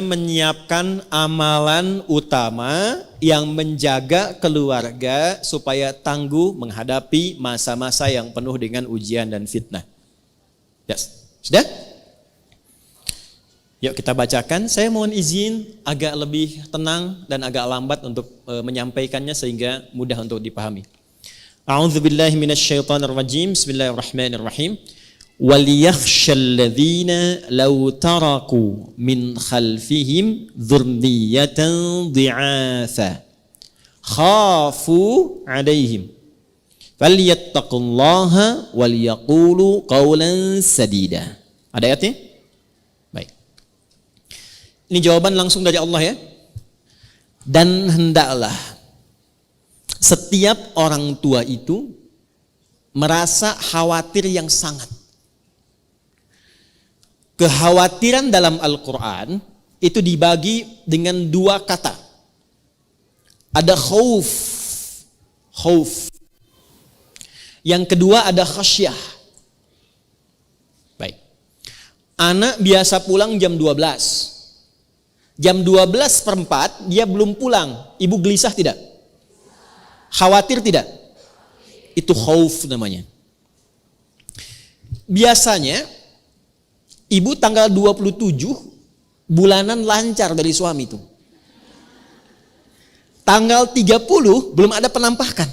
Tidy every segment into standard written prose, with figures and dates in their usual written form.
menyiapkan amalan utama yang menjaga keluarga supaya tangguh menghadapi masa-masa yang penuh dengan ujian dan fitnah. Yes. Sudah? Yuk kita bacakan. Saya mohon izin agak lebih tenang dan agak lambat untuk menyampaikannya sehingga mudah untuk dipahami. A'udzubillahi minasyaitonirrajim. Bismillahirrahmanirrahim. وَلْيَخْشَ الَّذِينَ لَوْ تَرَكُوا مِنْ خَلْفِهِمْ ذُرِّيَّةً ضِعَافًا خَافُوا عَلَيْهِمْ فَلْيَتَّقُوا اللَّهَ وَلْيَقُولُوا قَوْلًا سَدِيدًا. Ada ayatnya? Baik. Ini jawaban langsung dari Allah ya. Dan hendaklah setiap orang tua itu merasa khawatir yang sangat. Kekhawatiran dalam Al-Quran itu dibagi dengan dua kata. Ada khauf. Yang kedua ada khasyah. Baik. Anak biasa pulang jam 12. Jam 12:04 dia belum pulang. Ibu gelisah tidak? Khawatir tidak? Itu khauf namanya. Biasanya ibu tanggal 27 bulanan lancar dari suami itu. Tanggal 30 belum ada penampakan.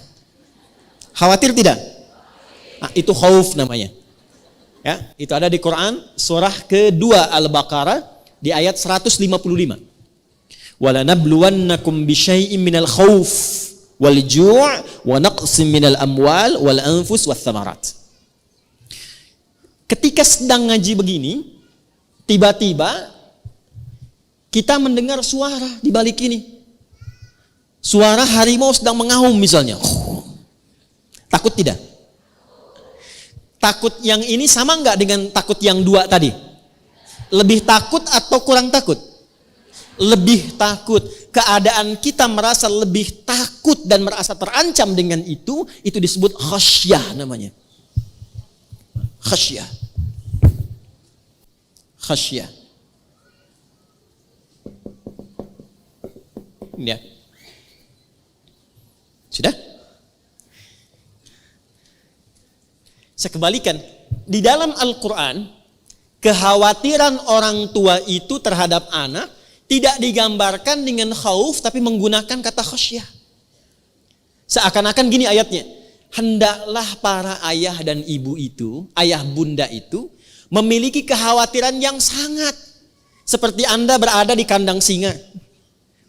Khawatir tidak? Nah, itu khauf namanya. Ya, itu ada di Quran surah kedua Al-Baqarah di ayat 155. Walanabluwannakum bisyai'im minal khauf wal ju' wa naqsim minal amwal wal anfus wath thamarat. Ketika sedang ngaji begini, tiba-tiba kita mendengar suara di balik ini. Suara harimau sedang mengaum misalnya. Takut tidak? Takut yang ini sama enggak dengan takut yang dua tadi? Lebih takut atau kurang takut? Lebih takut. Keadaan kita merasa lebih takut dan merasa terancam dengan itu disebut khasyah namanya. Khasyah. Ya. Sudah? Saya kembalikan. Di dalam Al-Quran, kekhawatiran orang tua itu terhadap anak tidak digambarkan dengan khauf tapi menggunakan kata khasyah. Seakan-akan gini ayatnya. Hendaklah para ayah dan ibu itu, ayah bunda itu memiliki kekhawatiran yang sangat. Seperti Anda berada di kandang singa,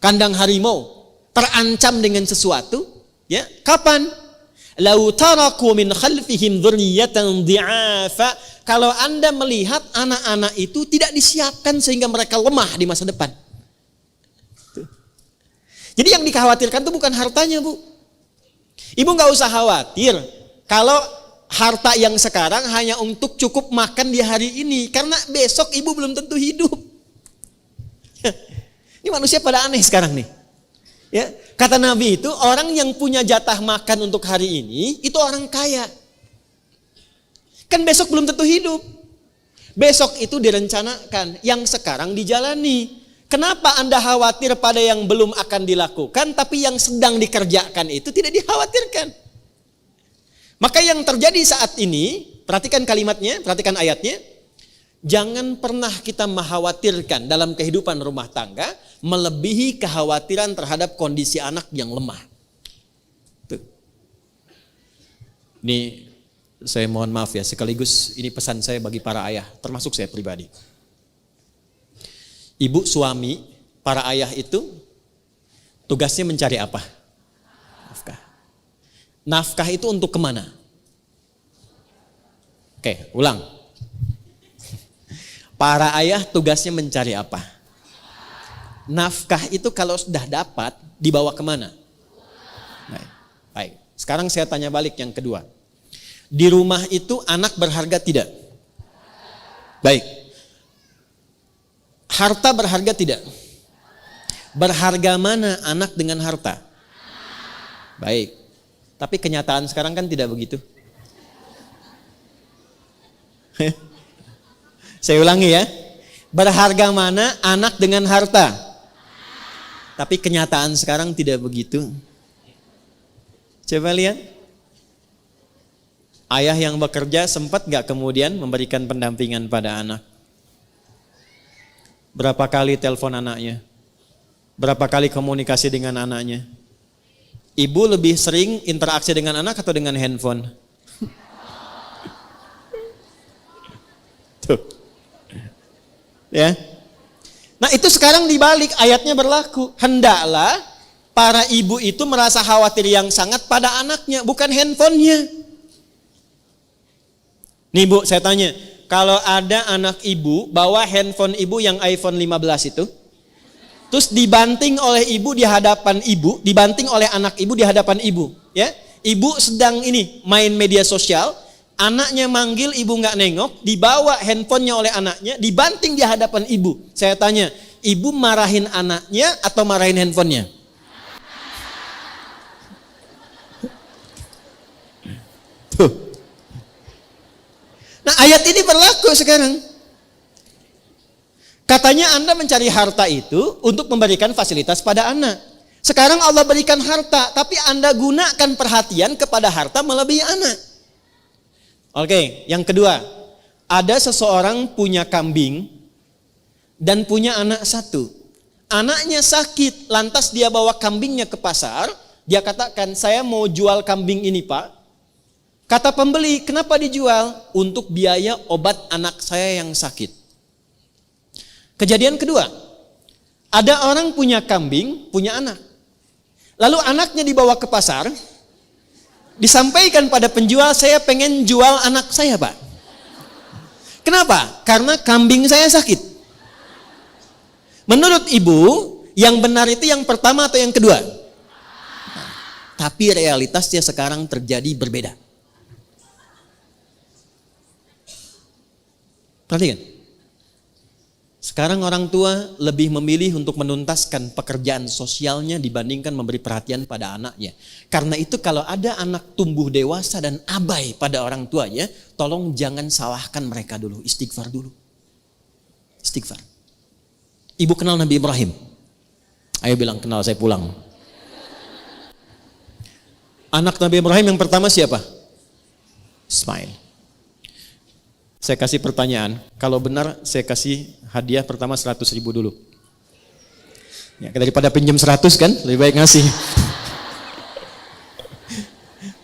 kandang harimau, terancam dengan sesuatu, ya. Kapan? Lau taraku min khalfihim dzurriyyatan dhi'afa. Kalau Anda melihat anak-anak itu tidak disiapkan sehingga mereka lemah di masa depan. Jadi yang dikhawatirkan itu bukan hartanya, Bu. Ibu nggak usah khawatir kalau harta yang sekarang hanya untuk cukup makan di hari ini, karena besok ibu belum tentu hidup. Ini manusia pada aneh sekarang nih. Ya, kata Nabi itu orang yang punya jatah makan untuk hari ini itu orang kaya. Kan besok belum tentu hidup. Besok itu direncanakan, yang sekarang dijalani. Kenapa Anda khawatir pada yang belum akan dilakukan, tapi yang sedang dikerjakan itu tidak dikhawatirkan? Maka yang terjadi saat ini, perhatikan kalimatnya, perhatikan ayatnya. Jangan pernah kita mengkhawatirkan dalam kehidupan rumah tangga melebihi kekhawatiran terhadap kondisi anak yang lemah. Tuh. Ini saya mohon maaf ya, sekaligus ini pesan saya bagi para ayah, termasuk saya pribadi. Ibu, suami, para ayah itu tugasnya mencari apa? Nafkah. Nafkah itu untuk kemana? Oke, ulang. Para ayah tugasnya mencari apa? Nafkah itu kalau sudah dapat, dibawa kemana? Baik. Sekarang saya tanya balik yang kedua. Di rumah itu anak berharga tidak? Baik. Harta berharga tidak? Berharga mana anak dengan harta? Baik. Tapi kenyataan sekarang kan tidak begitu. Saya ulangi ya. Berharga mana anak dengan harta? Tapi kenyataan sekarang tidak begitu. Coba lihat. Ayah yang bekerja sempat gak kemudian memberikan pendampingan pada anak? Berapa kali telepon anaknya? Berapa kali komunikasi dengan anaknya? Ibu lebih sering interaksi dengan anak atau dengan handphone? Tuh. Ya. Nah, itu sekarang dibalik, ayatnya berlaku. Hendaklah para ibu itu merasa khawatir yang sangat pada anaknya, bukan handphonenya. Nih Bu, saya tanya, kalau ada anak ibu bawa handphone ibu yang iPhone 15 itu, terus dibanting oleh ibu di hadapan ibu, dibanting oleh anak ibu di hadapan ibu, ya. Ibu sedang ini main media sosial, anaknya manggil, ibu nggak nengok, dibawa handphonenya oleh anaknya, dibanting di hadapan ibu. Saya tanya, ibu marahin anaknya atau marahin handphonenya? Tuh. Nah, ayat ini berlaku sekarang. Katanya Anda mencari harta itu untuk memberikan fasilitas pada anak. Sekarang Allah berikan harta, tapi Anda gunakan perhatian kepada harta melebihi anak. Oke, yang kedua. Ada seseorang punya kambing dan punya anak satu. Anaknya sakit, lantas dia bawa kambingnya ke pasar. Dia katakan, saya mau jual kambing ini Pak. Kata pembeli, kenapa dijual? Untuk biaya obat anak saya yang sakit. Kejadian kedua, ada orang punya kambing, punya anak. Lalu anaknya dibawa ke pasar, disampaikan pada penjual, saya pengen jual anak saya Pak. Kenapa? Karena kambing saya sakit. Menurut ibu, yang benar itu yang pertama atau yang kedua? Tapi realitasnya sekarang terjadi berbeda. Perhatikan. Sekarang orang tua lebih memilih untuk menuntaskan pekerjaan sosialnya dibandingkan memberi perhatian pada anaknya. Karena itu kalau ada anak tumbuh dewasa dan abai pada orang tuanya, tolong jangan salahkan mereka dulu, istighfar dulu. Istighfar. Ibu kenal Nabi Ibrahim? Ayo bilang kenal, saya pulang. Anak Nabi Ibrahim yang pertama siapa? Ismail. Saya kasih pertanyaan, kalau benar saya kasih hadiah pertama 100.000 dulu. Ya, daripada pinjam 100 kan, lebih baik ngasih.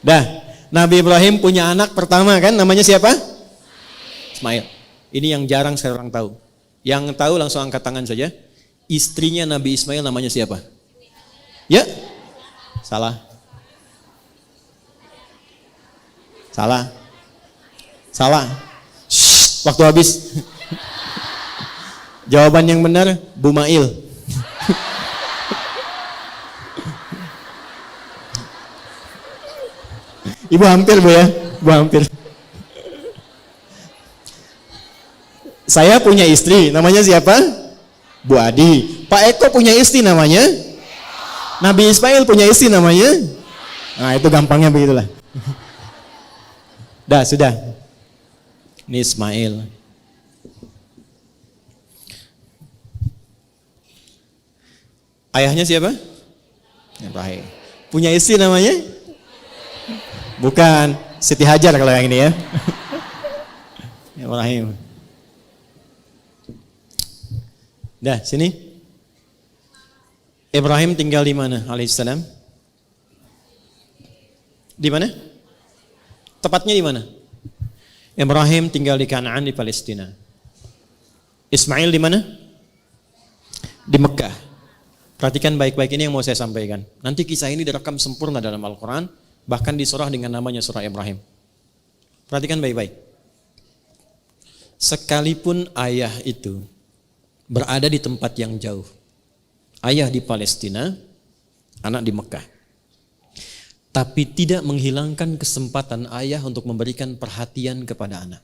Dah, Nabi Ibrahim punya anak pertama kan, namanya siapa? Ismail. Ini yang jarang sekarang tahu. Yang tahu langsung angkat tangan saja. Istrinya Nabi Ismail namanya siapa? Ya? Salah. Salah. Salah. Waktu habis. Jawaban yang benar, Bumail. Ibu hampir Bu ya, Ibu hampir. Saya punya istri, namanya siapa? Bu Adi. Pak Eko punya istri namanya? Nabi Ismail punya istri namanya? Nah itu gampangnya begitulah. Dah, sudah. Ini Ismail. Ayahnya siapa? Ibrahim. Punya istri namanya? Bukan, Siti Hajar kalau yang ini ya. Ibrahim. Dah, sini. Ibrahim tinggal di mana alaihissalam? Di mana? Tepatnya di mana? Ibrahim tinggal di Kanaan di Palestina. Ismail di mana? Di Mekah. Perhatikan baik-baik ini yang mau saya sampaikan. Nanti kisah ini direkam sempurna dalam Al-Quran, bahkan disurah dengan namanya surah Ibrahim. Perhatikan baik-baik. Sekalipun ayah itu berada di tempat yang jauh, ayah di Palestina, anak di Mekah, tapi tidak menghilangkan kesempatan ayah untuk memberikan perhatian kepada anak.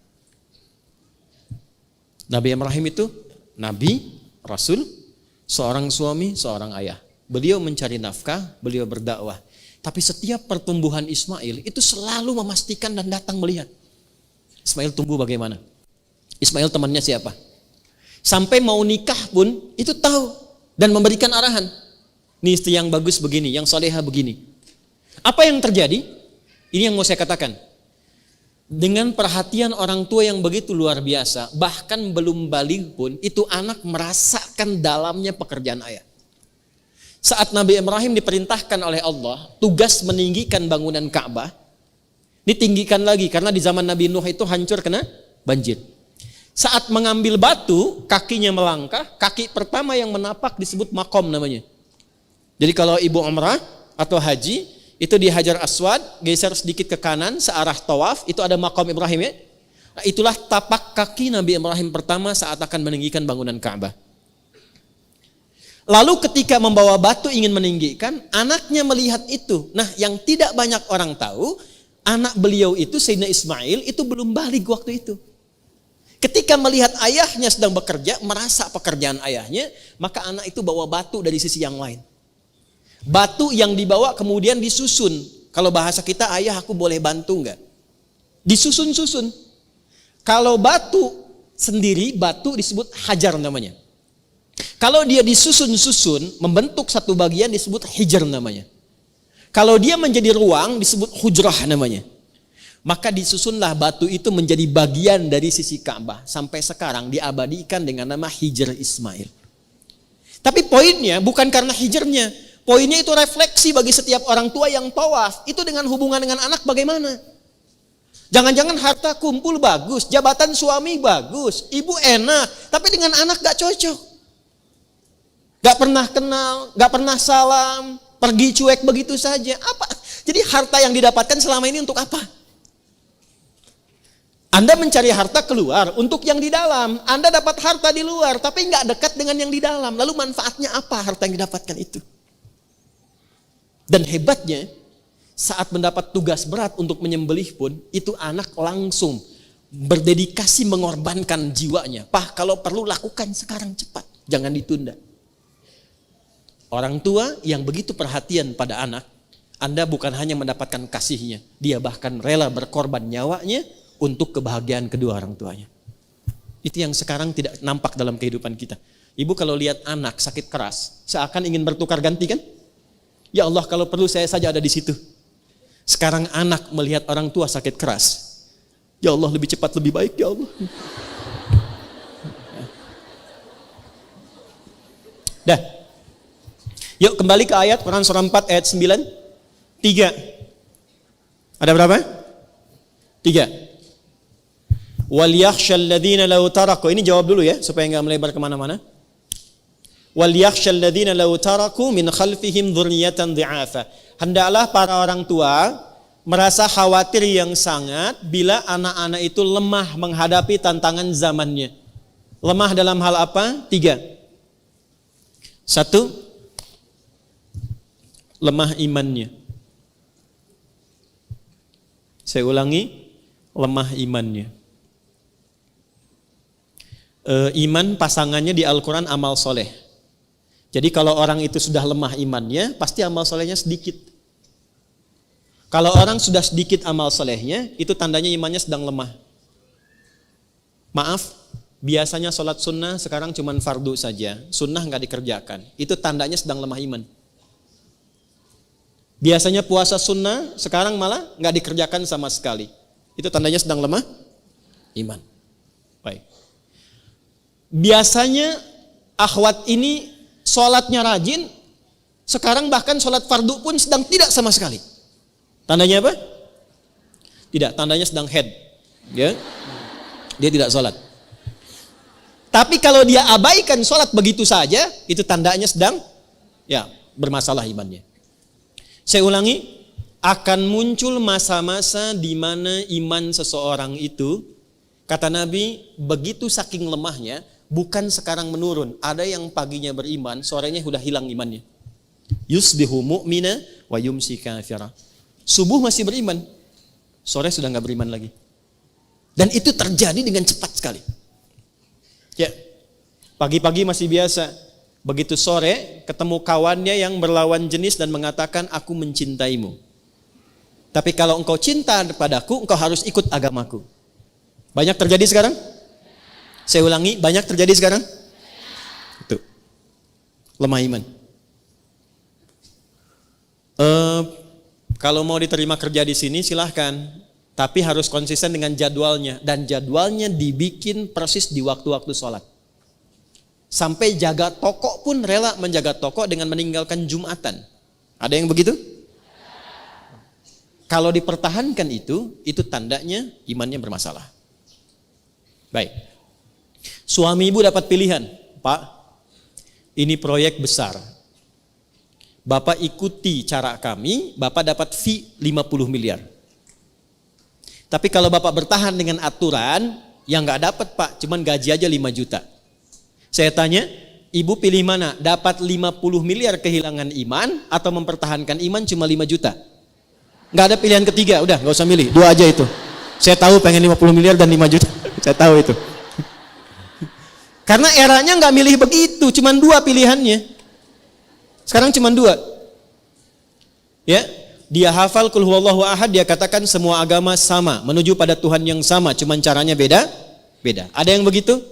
Nabi Ibrahim itu Nabi, Rasul, seorang suami, seorang ayah. Beliau mencari nafkah, beliau berdakwah. Tapi setiap pertumbuhan Ismail itu selalu memastikan dan datang melihat. Ismail tumbuh bagaimana? Ismail temannya siapa? Sampai mau nikah pun itu tahu dan memberikan arahan. Nih istri yang bagus begini, yang soleha begini. Apa yang terjadi? Ini yang mau saya katakan. Dengan perhatian orang tua yang begitu luar biasa, bahkan belum balik pun, itu anak merasakan dalamnya pekerjaan ayah. Saat Nabi Ibrahim diperintahkan oleh Allah, tugas meninggikan bangunan Ka'bah, ditinggikan lagi, karena di zaman Nabi Nuh itu hancur kena banjir. Saat mengambil batu, kakinya melangkah, kaki pertama yang menapak disebut makom namanya. Jadi kalau ibu umrah atau haji, itu di Hajar Aswad, geser sedikit ke kanan, searah tawaf, itu ada makom Ibrahim ya. Nah, itulah tapak kaki Nabi Ibrahim pertama saat akan meninggikan bangunan Ka'bah. Lalu ketika membawa batu ingin meninggikan, anaknya melihat itu. Nah, yang tidak banyak orang tahu, anak beliau itu, Sayyidina Ismail, itu belum balik waktu itu. Ketika melihat ayahnya sedang bekerja, merasa pekerjaan ayahnya, maka anak itu bawa batu dari sisi yang lain. Batu yang dibawa kemudian disusun. Kalau bahasa kita, ayah aku boleh bantu enggak? Disusun-susun. Kalau batu sendiri, batu disebut hajar namanya. Kalau dia disusun-susun, membentuk satu bagian disebut hijr namanya. Kalau dia menjadi ruang disebut hujrah namanya. Maka disusunlah batu itu menjadi bagian dari sisi Ka'bah. Sampai sekarang diabadikan dengan nama Hijr Ismail. Tapi poinnya bukan karena hijrnya. Poinnya itu refleksi bagi setiap orang tua yang tawaf. Itu dengan hubungan dengan anak bagaimana? Jangan-jangan harta kumpul bagus, jabatan suami bagus, ibu enak, tapi dengan anak gak cocok. Gak pernah kenal, gak pernah salam, pergi cuek begitu saja. Apa? Jadi harta yang didapatkan selama ini untuk apa? Anda mencari harta keluar untuk yang di dalam. Anda dapat harta di luar, tapi gak dekat dengan yang di dalam. Lalu manfaatnya apa harta yang didapatkan itu? Dan hebatnya, saat mendapat tugas berat untuk menyembelih pun, itu anak langsung berdedikasi mengorbankan jiwanya. Pak, kalau perlu lakukan sekarang cepat, jangan ditunda. Orang tua yang begitu perhatian pada anak, Anda bukan hanya mendapatkan kasihnya, dia bahkan rela berkorban nyawanya untuk kebahagiaan kedua orang tuanya. Itu yang sekarang tidak nampak dalam kehidupan kita. Ibu kalau lihat anak sakit keras, seakan ingin bertukar ganti kan? Ya Allah, kalau perlu saya saja ada di situ. Sekarang anak melihat orang tua sakit keras. Ya Allah, lebih cepat lebih baik ya Allah. Dah. Yuk kembali ke ayat Quran surah 4 ayat 9. 3. Ada berapa? 3. Wal yakhshal ladzina law taraku. Ini jawab dulu ya supaya enggak melebar kemana mana. Wal yakhshal ladzina law taraku min khalfihim dzurriyyatan dhi'afa. Hendaklah para orang tua merasa khawatir yang sangat bila anak-anak itu lemah menghadapi tantangan zamannya. Lemah dalam hal apa? 3. 1. Lemah imannya. Saya ulangi, lemah imannya. Iman pasangannya di Al-Quran amal soleh. Jadi kalau orang itu sudah lemah imannya, pasti amal solehnya sedikit. Kalau orang sudah sedikit amal solehnya, itu tandanya imannya sedang lemah. Maaf, biasanya sholat sunnah sekarang cuma fardu saja, sunnah nggak dikerjakan. Itu tandanya sedang lemah iman. Biasanya puasa sunnah, sekarang malah nggak dikerjakan sama sekali. Itu tandanya sedang lemah iman. Baik. Biasanya akhwat ini sholatnya rajin, sekarang bahkan sholat fardu pun sedang tidak sama sekali. Tandanya apa? Tidak, tandanya sedang head. Ya? Dia tidak sholat. Tapi kalau dia abaikan sholat begitu saja, itu tandanya sedang ya bermasalah imannya. Saya ulangi, akan muncul masa-masa di mana iman seseorang itu, kata Nabi, begitu saking lemahnya, bukan sekarang menurun. Ada yang paginya beriman, sorenya sudah hilang imannya. Yusbihu mu'mina wa yumsi kafira. Subuh masih beriman, sore sudah nggak beriman lagi. Dan itu terjadi dengan cepat sekali. Ya, pagi-pagi masih biasa. Begitu sore ketemu kawannya yang berlawan jenis dan mengatakan aku mencintaimu. Tapi kalau engkau cinta padaku, engkau harus ikut agamaku. Banyak terjadi sekarang? Saya ulangi, banyak terjadi sekarang? Itu. Lemah iman. Kalau mau diterima kerja di sini silahkan. Tapi harus konsisten dengan jadwalnya. Dan jadwalnya dibikin persis di waktu-waktu sholat. Sampai jaga toko pun rela menjaga toko dengan meninggalkan Jumatan. Ada yang begitu? Kalau dipertahankan itu tandanya imannya bermasalah. Baik. Suami ibu dapat pilihan. Pak, ini proyek besar. Bapak ikuti cara kami, Bapak dapat fee 50 miliar. Tapi kalau Bapak bertahan dengan aturan, yang gak dapat Pak, cuman gaji aja 5 juta. Saya tanya, ibu pilih mana? Dapat 50 miliar kehilangan iman, atau mempertahankan iman cuma 5 juta? Gak ada pilihan ketiga, udah gak usah milih, 2 aja itu. Saya tahu pengen 50 miliar dan 5 juta, saya tahu itu. Karena eranya gak milih begitu, cuman 2 pilihannya. Sekarang cuma 2. Ya, dia hafal Qul huwallahu ahad, dia katakan semua agama sama, menuju pada Tuhan yang sama, cuman caranya beda. Ada yang begitu?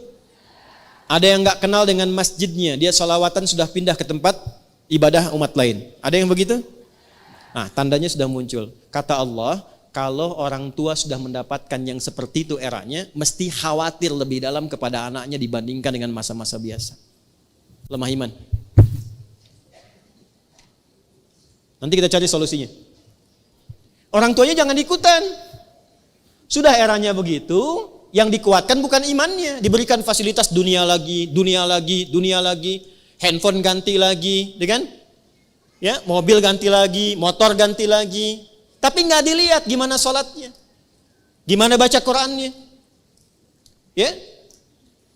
Ada yang nggak kenal dengan masjidnya, dia sholawatan sudah pindah ke tempat ibadah umat lain. Ada yang begitu? Nah, tandanya sudah muncul. Kata Allah, kalau orang tua sudah mendapatkan yang seperti itu eranya, mesti khawatir lebih dalam kepada anaknya dibandingkan dengan masa-masa biasa. Lemah iman. Nanti kita cari solusinya. Orang tuanya jangan ikutan. Sudah eranya begitu, yang dikuatkan bukan imannya. Diberikan fasilitas dunia lagi, handphone ganti lagi, kan? Ya, mobil ganti lagi, motor ganti lagi. Tapi nggak dilihat gimana sholatnya, gimana baca Qurannya. Ya,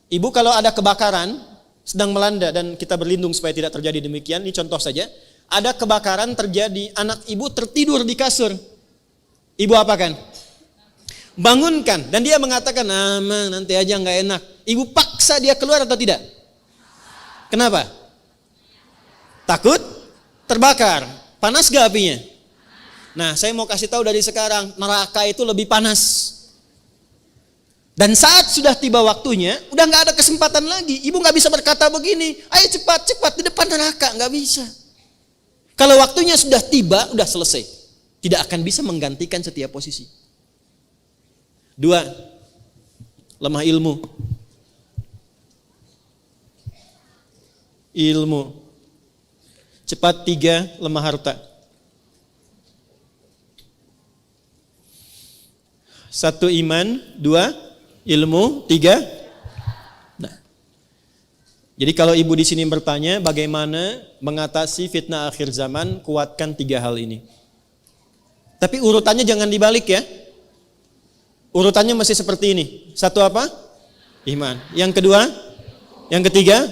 ibu kalau ada kebakaran sedang melanda dan kita berlindung supaya tidak terjadi demikian. Ini contoh saja. Ada kebakaran terjadi, anak ibu tertidur di kasur. Ibu apakan? Bangunkan. Dan dia mengatakan, Mang, nanti aja gak enak. Ibu paksa dia keluar atau tidak? Kenapa? Takut terbakar. Panas gak apinya? Nah, saya mau kasih tahu dari sekarang, neraka itu lebih panas. Dan saat sudah tiba waktunya, udah gak ada kesempatan lagi. Ibu gak bisa berkata begini, ayo cepat, di depan neraka. Gak bisa. Kalau waktunya sudah tiba, udah selesai. Tidak akan bisa menggantikan setiap posisi. 2, lemah ilmu. Cepat. 3, lemah harta. 1 iman, 2 ilmu, 3. Jadi kalau ibu di sini bertanya bagaimana mengatasi fitnah akhir zaman, kuatkan 3 hal ini. Tapi urutannya jangan dibalik ya. Urutannya masih seperti ini. 1 apa? Iman. Yang kedua? Yang ketiga?